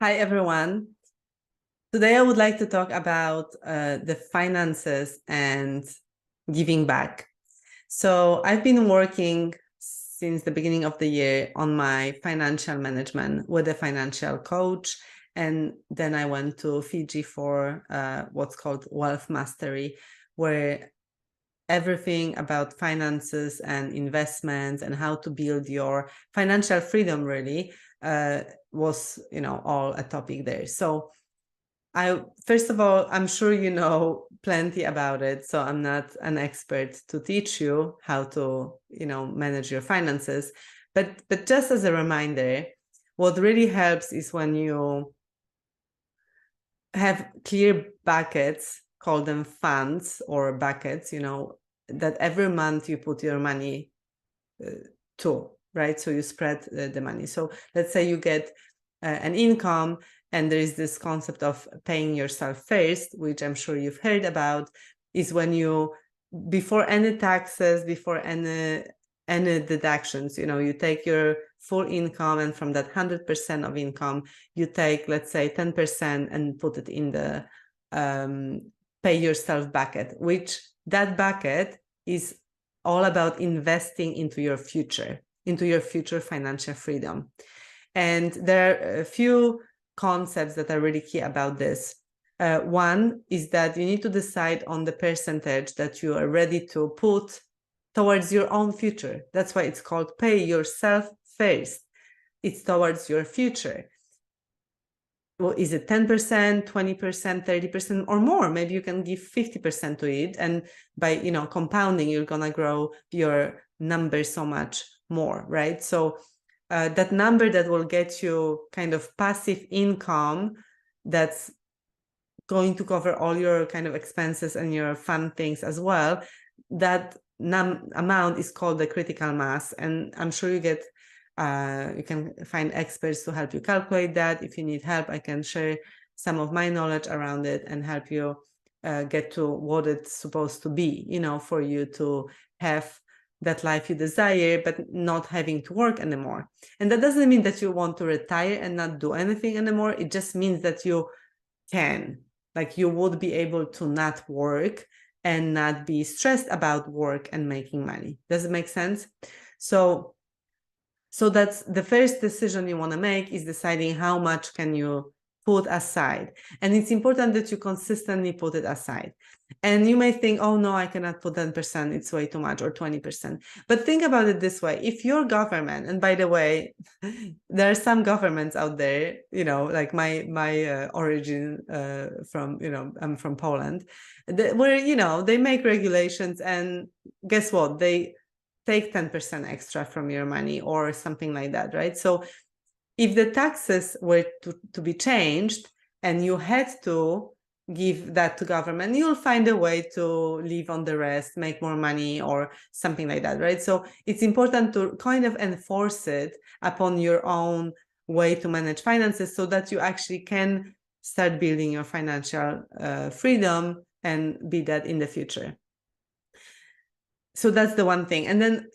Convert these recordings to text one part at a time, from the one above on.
Hi, everyone. Today, I would like to talk about the finances and giving back. So I've been working since the beginning of the year on my financial management with a financial coach. And then I went to Fiji for what's called Wealth Mastery, where everything about finances and investments and how to build your financial freedom really was, all a topic there. So first of all, I'm sure you know plenty about it, so I'm not an expert to teach you how to, manage your finances. But just as a reminder, what really helps is when you have clear buckets, call them funds or buckets, that every month you put your money to, right? So you spread the money. So let's say you get an income, and there is this concept of paying yourself first, which I'm sure you've heard about, is when you, before any taxes, before any deductions, you take your full income, and from that 100% of income, you take, let's say, 10% and put it in the pay yourself bucket, which that bucket is all about investing into your future financial freedom. And there are a few concepts that are really key about this. One is that you need to decide on the percentage that you are ready to put towards your own future. That's why it's called pay yourself first. It's towards your future. Well, is it 10%, 20%, 30%, or more? Maybe you can give 50% to it. And by, compounding, you're going to grow your number so much more, right? So that number that will get you kind of passive income that's going to cover all your kind of expenses and your fun things as well, that amount is called the critical mass. And I'm sure you can find experts to help you calculate that. If you need help, I can share some of my knowledge around it and help you get to what it's supposed to be, for you to have that life you desire, but not having to work anymore. And that doesn't mean that you want to retire and not do anything anymore. It just means that you can, like, you would be able to not work and not be stressed about work and making money. Does it make sense? So that's the first decision you want to make, is deciding how much can you put aside. And it's important that you consistently put it aside. And you may think, oh no, I cannot put 10%, it's way too much, or 20%. But think about it this way. If your government, and by the way, there are some governments out there, like my origin from, I'm from Poland, where, they make regulations, and guess what? They take 10% extra from your money or something like that, right? So if the taxes were to be changed and you had to give that to government, you'll find a way to live on the rest, make more money, or something like that, right? So it's important to kind of enforce it upon your own way to manage finances, so that you actually can start building your financial freedom and be that in the future. So that's the one thing. And then,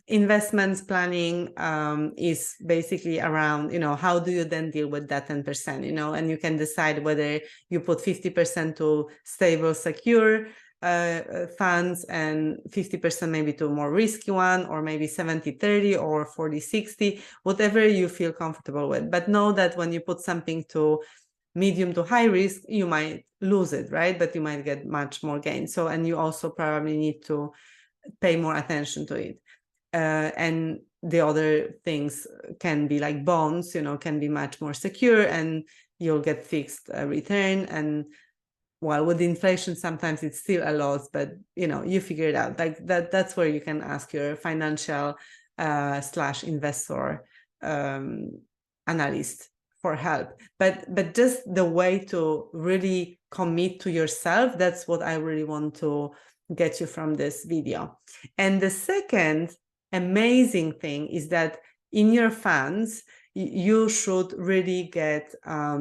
investments planning is basically around, how do you then deal with that 10%, and you can decide whether you put 50% to stable, secure funds, and 50% maybe to a more risky one, or maybe 70-30 or 40-60, whatever you feel comfortable with. But know that when you put something to medium to high risk, you might lose it, right? But you might get much more gain. So, and you also probably need to pay more attention to it. And the other things can be like bonds, can be much more secure, and you'll get fixed return. And while with inflation, sometimes it's still a loss, but you figure it out. Like that's where you can ask your financial / investor analyst for help. But just the way to really commit to yourself, that's what I really want to get you from this video. And the second amazing thing is that in your funds, you should really get I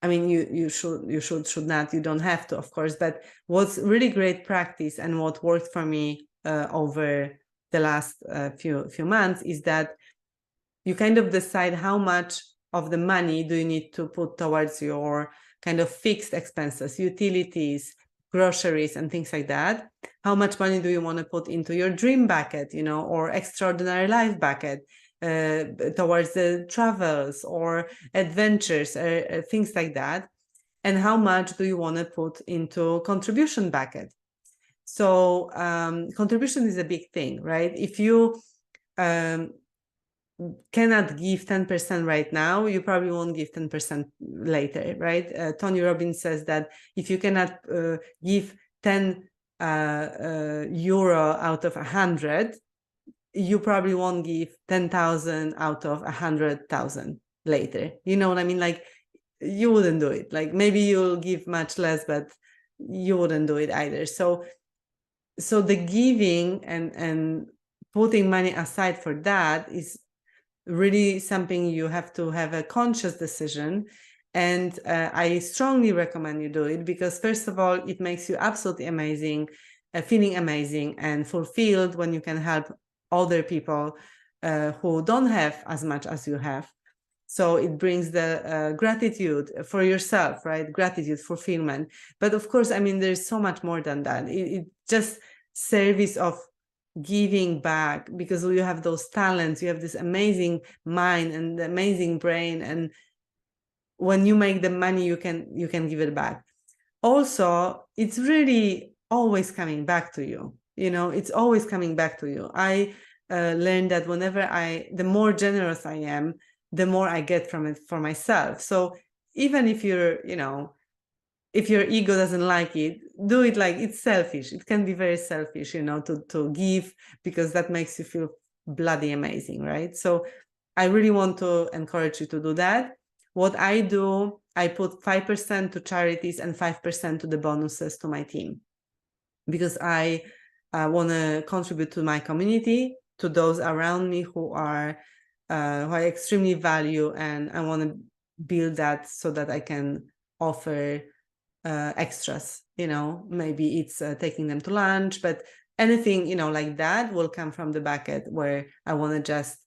mean, you should not, you don't have to, of course, but what's really great practice and what worked for me over the last few months is that you kind of decide how much of the money do you need to put towards your kind of fixed expenses, utilities, groceries, and things like that? How much money do you want to put into your dream bucket, or extraordinary life bucket, towards the travels or adventures, things like that? And how much do you want to put into contribution bucket? So contribution is a big thing, right? If you cannot give 10% right now, you probably won't give 10% later, right? Tony Robbins says that if you cannot give 10 euro out of 100, you probably won't give 10,000 out of 100,000 later. You know what I mean? Like, you wouldn't do it. Like, maybe you'll give much less, but you wouldn't do it either. So the giving and putting money aside for that is really something you have to have a conscious decision. And I strongly recommend you do it, because first of all, it makes you absolutely amazing, feeling amazing and fulfilled when you can help other people who don't have as much as you have. So it brings the gratitude for yourself, right? Gratitude, fulfillment. But of course, I mean, there's so much more than that. It just service of giving back, because you have those talents, you have this amazing mind and amazing brain, and when you make the money, you can give it back. Also, it's really always coming back to you. It's always coming back to you. I learned that the more generous I am, the more I get from it for myself. So even if if your ego doesn't like it, do it. Like, it's selfish. It can be very selfish, to give, because that makes you feel bloody amazing, right? So I really want to encourage you to do that. What I do, I put 5% to charities and 5% to the bonuses to my team, because I want to contribute to my community, to those around me who I extremely value, and I want to build that so that I can offer extras. Maybe it's taking them to lunch, but anything like that will come from the bucket where I want to just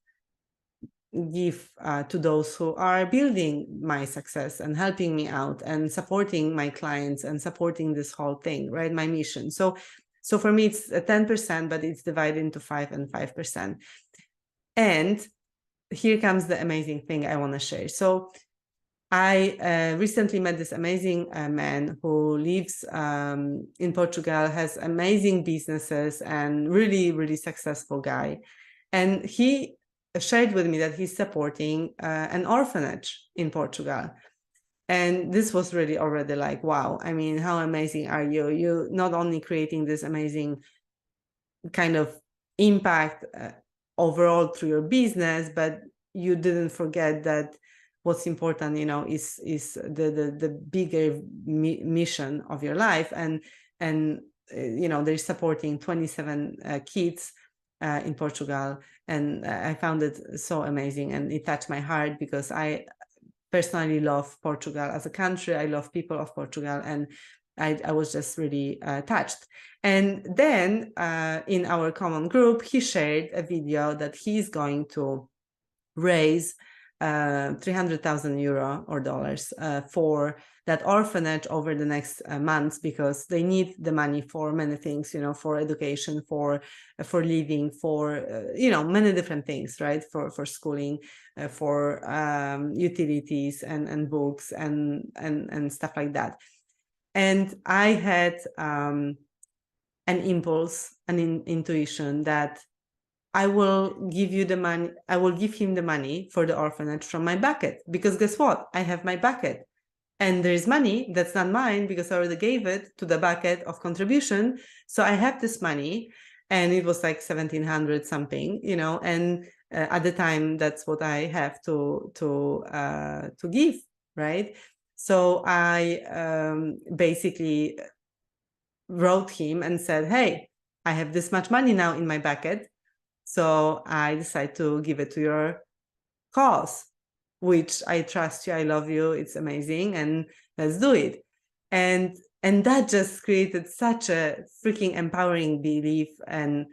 give to those who are building my success and helping me out and supporting my clients and supporting this whole thing, right? My mission. So for me, it's 10%, but it's divided into 5 and 5%. And here comes the amazing thing I want to share. So I recently met this amazing man who lives in Portugal, has amazing businesses, and really, really successful guy. And he shared with me that he's supporting an orphanage in Portugal. And this was really already like, wow, I mean, how amazing are you? You not only creating this amazing kind of impact overall through your business, but you didn't forget that what's important, is the bigger mission of your life. And they're supporting 27 kids in Portugal. And I found it so amazing, and it touched my heart, because I personally love Portugal as a country. I love people of Portugal, and I was just really touched. And then in our common group, he shared a video that he's going to raise 300,000 euro or dollars for that orphanage over the next months, because they need the money for many things, for education, for living, for many different things, right? For schooling, for utilities and books and stuff like that. And I had an impulse, an intuition that I will give you the money. I will give him the money for the orphanage from my bucket, because guess what? I have my bucket, and there is money that's not mine, because I already gave it to the bucket of contribution. So I have this money, and it was like 1,700 something, and at the time, that's what I have to give, right? So I basically wrote him and said, hey, I have this much money now in my bucket, so I decided to give it to your cause, which I trust you, I love you, it's amazing, and let's do it. And that just created such a freaking empowering belief and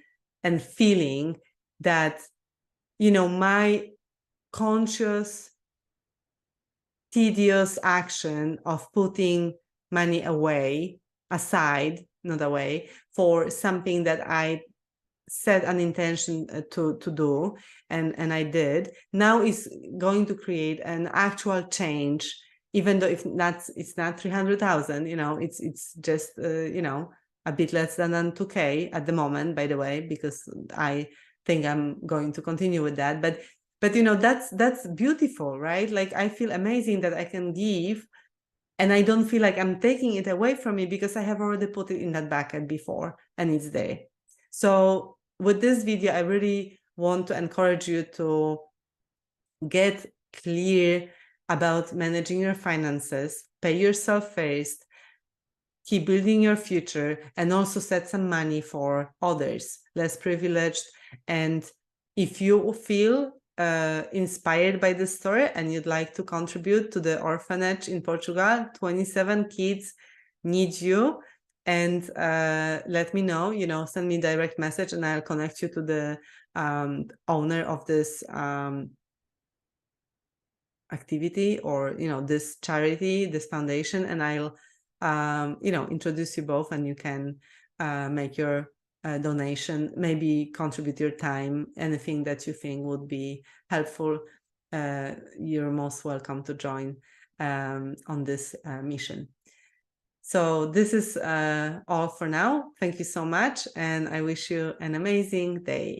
feeling that, my conscious tedious action of putting money aside, not away, for something that I set an intention to do, and I did, now is going to create an actual change, even though it's not 300,000, it's just a bit less than 2K at the moment, by the way, because I think I'm going to continue with that. But that's beautiful, right? Like, I feel amazing that I can give, and I don't feel like I'm taking it away from me because I have already put it in that bucket before and it's there. So with this video, I really want to encourage you to get clear about managing your finances, pay yourself first, keep building your future, and also set some money for others, less privileged. And if you feel inspired by this story and you'd like to contribute to the orphanage in Portugal, 27 kids need you, and let me know, send me a direct message and I'll connect you to the owner of this activity, or this charity, this foundation, and I'll introduce you both, and you can make your donation, maybe contribute your time, anything that you think would be helpful. You're most welcome to join on this mission. So this is all for now. Thank you so much, and I wish you an amazing day.